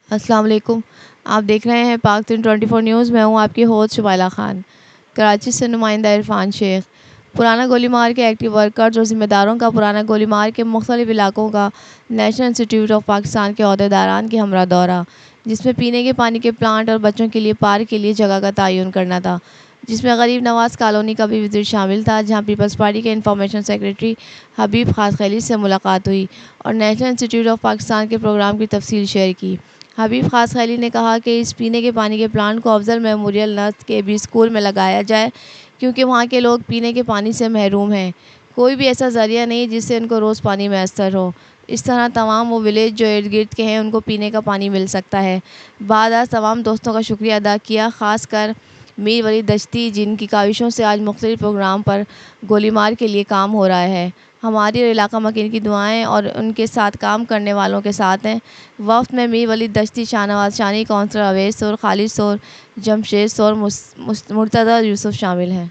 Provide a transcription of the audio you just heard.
अस्सलाम वालेकुम। आप देख रहे हैं पाक 324 न्यूज़। मैं हूं आपकी होस्ट शुमाइला खान। कराची से नुमाइंदा इरफान शेख। पुराना गोलीमार के एक्टिव वर्कर्स और ज़िम्मेदारों का पुराना गोलीमार के मुख्तलिफ इलाकों का नेशनल इंस्टीट्यूट ऑफ पाकिस्तान के अहदेदारान के हमरा दौरा, जिसमें पीने के पानी के प्लांट और बच्चों के लिए पार्क के लिए जगह का तयन करना था, जिसमें गरीब नवाज कॉलोनी का भी विजिट शामिल था, जहां पीपल्स पार्टी के इंफॉर्मेशन सेक्रेटरी हबीब खास खैली से मुलाकात हुई और नेशनल इंस्टीट्यूट ऑफ पाकिस्तान के प्रोग्राम की तफसील शेयर की। हबीब खास खैली ने कहा कि इस पीने के पानी के प्लांट को अफजल मेमोरियल नर्स के भी स्कूल में लगाया जाए, क्योंकि वहाँ के लोग पीने के पानी से महरूम हैं। कोई भी ऐसा ज़रिया नहीं जिससे उनको रोज़ पानी मैसर हो। इस तरह तमाम वो विलेज जो इर्द गिर्द के हैं उनको पीने का पानी मिल सकता है। बाद आज तमाम दोस्तों का शुक्रिया अदा किया, ख़ास कर मीर वली दश्ती, जिनकी काविशों से आज मुख्तलिफ प्रोग्राम पर गोलीमार के लिए काम हो रहा है। हमारी और इलाका मकीन की दुआएं और उनके साथ काम करने वालों के साथ हैं। वफ़द में मीर वली दश्ती, शाहनवाज शानी, काउंसलर अवैस सोर, खालिद सोर, जमशेद सोर, मुर्तज़ा यूसुफ शामिल हैं।